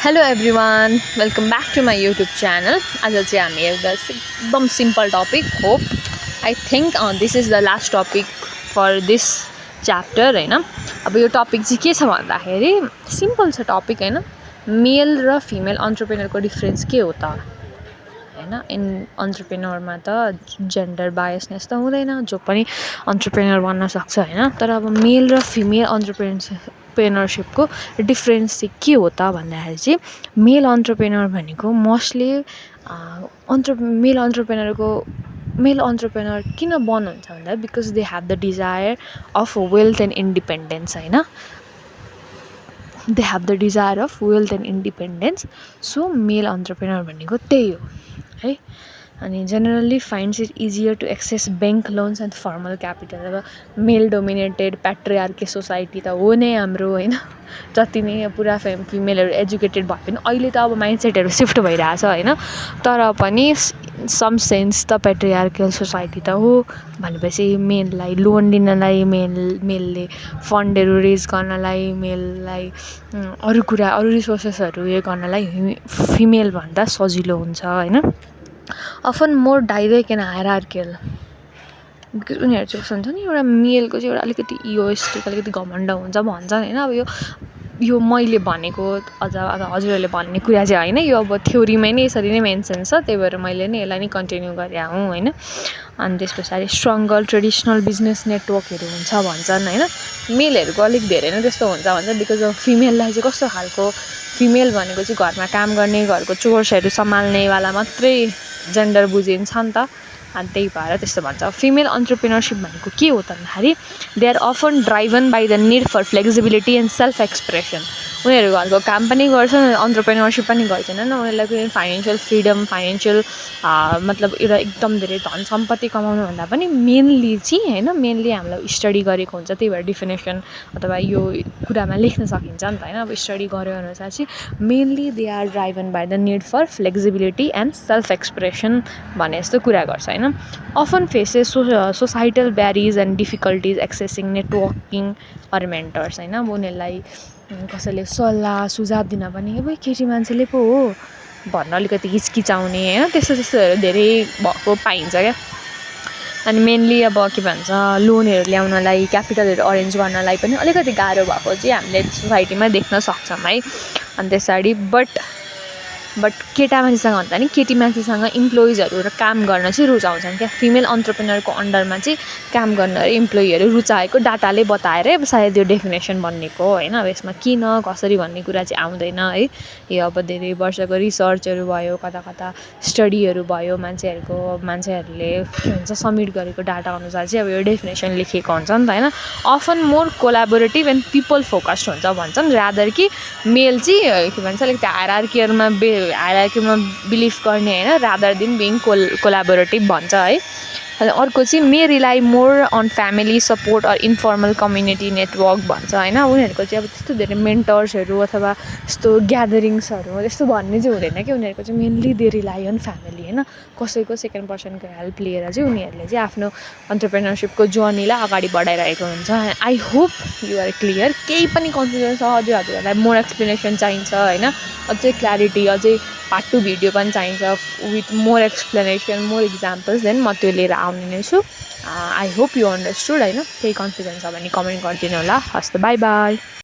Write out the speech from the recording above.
Hello everyone, welcome back to my YouTube channel. आज चाहिँ हामी एउटा एकदम simple topic hope I think this is the last topic for this chapter हैन. अब यो टपिक चाहिँ के छ भन्दाखेरि सिम्पल छ टपिक हैन. मेल र फिमेल एन्टरप्रेन्योरको डिफरेन्स के हो त हैन. इन एन्टरप्रेन्योरमा त जेन्डर बायसनेस त हुँदैन, जो पनि एन्टरप्रेन्योर बन्न सक्छ हैन. तर अब मेल र फिमेल एन्टरप्रेन्योरशिपको डिफरेन्स चाहिँ के हो त भन्दाखेरि चाहिँ मेल एन्टरप्रेन्योर भनेको मोस्टली मेल एन्टरप्रेन्योर किन बन्नुहुन्छ भन्दा because they have the desire of wealth and independence हैन. They have the desire of wealth and independence. So male entrepreneur भनेको त्यही हो है. अनि generally finds it easier to access bank loans and formal capital. अब male dominated प्याट्रिआर्की society त हो नै हाम्रो होइन. जति नै पुरा फिमेलहरू एजुकेटेड भए पनि अहिले त अब माइन्डसेटहरू सिफ्ट भइरहेछ होइन. तर पनि सम सेन्स त प्याट्रिआर्कल सोसाइटी त हो भनेपछि मेललाई लोन लिनलाई मेलले फन्डहरू रेज गर्नलाई मेललाई अरू रिसोर्सेसहरू उयो गर्नलाई फिमेलभन्दा सजिलो हुन्छ होइन. Often more direct and hierarchical because उनीहरू चाहिँ कस्तो हुन्छ नि, एउटा मेलको चाहिँ एउटा अलिकति इगोइस्टिक अलिकति घमण्ड हुन्छ भन्छन् होइन. अब यो मैले भनेको अझ हजुरहरूले भन्ने कुरा चाहिँ होइन, यो अब थ्योरीमै नै यसरी नै मेन्सन छ, त्यही भएर मैले नै यसलाई नै कन्टिन्यू गरेँ हुँ होइन. अनि त्यस पछाडि स्ट्रङ्गर ट्रेडिसनल बिजनेस नेटवर्कहरू हुन्छ भन्छन् होइन. मेलहरूको अलिक धेरै नै त्यस्तो हुन्छ भन्छ बिकज अफ फिमेललाई चाहिँ कस्तो खालको फिमेल भनेको चाहिँ घरमा काम गर्ने, घरको चोर्सहरू सम्हाल्नेवाला मात्रै जेन्डर बुझिन्छ नि त. अनि त्यही भएर त्यस्तो भन्छ. फिमेल एन्टरप्रेन्योरसिप भनेको के हो त भन्दाखेरि they are often driven by the need for flexibility and self expression. उनीहरू घरको काम पनि गर्छन्, एन्टरप्रेन्योरसिप पनि गर्छन् होइन. उनीहरूलाई कुनै फाइनेन्सियल फ्रिडम, फाइनेन्सियल मतलब एउटा एकदम धेरै धन सम्पत्ति कमाउनुभन्दा पनि मेनली चाहिँ होइन, मेनली हामीलाई स्टडी गरेको हुन्छ, त्यही भएर डिफिनेसन अथवा यो कुरामा लेख्न सकिन्छ नि त होइन. अब स्टडी गरे अनुसार चाहिँ mainly they are driven by the need for flexibility and self expression भने जस्तो कुरा गर्छ होइन. Often faces societal barriers and difficulties accessing networking or mentors होइन. अब उनीहरूलाई कसैले सल्लाह सुझाव दिन पनि अब केटी मान्छेले पो हो भन्न अलिकति हिचकिचाउने होइन, त्यस्तोहरू धेरै भएको पाइन्छ क्या. अनि मेनली अब के भन्छ लोनहरू ल्याउनलाई, क्यापिटलहरू अरेन्ज गर्नलाई पनि अलिकति गाह्रो भएको चाहिँ हामीले सोसाइटीमा देख्न सक्छौँ है. अनि त्यसरी बट केटा मान्छेसँग भन्दा नि केटी मान्छेसँग इम्प्लोइजहरू र काम गर्न चाहिँ रुचाउँछन् क्या. फिमेल एन्टरप्रेन्योरको अन्डरमा चाहिँ काम गर्न इम्प्लोइहरू रुचाएको डाटाले बताएरै अब सायद यो डेफिनेसन बनिएको होइन. अब यसमा किन कसरी भन्ने कुरा चाहिँ आउँदैन है. यो अब धेरै वर्षको रिसर्चहरू भयो, कता कता स्टडीहरू भयो, मान्छेहरूले के भन्छ सब्मिट गरेको डाटा अनुसार चाहिँ अब यो डेफिनेसन लेखिएको हुन्छ नि त होइन. Often more collaborative and people focused हुन्छ भन्छन्, रादर कि मेल चाहिँ के भन्छ अलिकति हायरार्कीमा बिलिभ गर्ने होइन, रादर देन बिङ कोलाबोरेटिभ भन्छ है. अनि अर्को चाहिँ may rely more on family support or informal community network भन्छ होइन. उनीहरूको चाहिँ अब त्यस्तो धेरै मेन्टर्सहरू अथवा यस्तो ग्यादरिङ्सहरू त्यस्तो भन्ने चाहिँ हुँदैन कि. उनीहरूको चाहिँ mainly they rely on family होइन. कसैको सेकेन्ड पर्सनको हेल्प लिएर चाहिँ उनीहरूले चाहिँ आफ्नो एन्टरप्रेन्योरसिपको जर्नीलाई अगाडि बढाइरहेको हुन्छ. I hope you are clear. केही पनि कन्फ्युजन छ अझै हजुरहरूलाई मोर एक्सप्लेनेसन चाहिन्छ होइन, अझै क्ल्यारिटी, अझै पार्ट 2 भिडियो पनि चाहिन्छ with more explanation, more examples, then म त्यो लिएर आउने नै छु. आई होप यु अन्डरस्टुड होइन. केही कन्फ्युजन छ भने कमेन्ट गरिदिनु होला. हस् त, बाई बाई.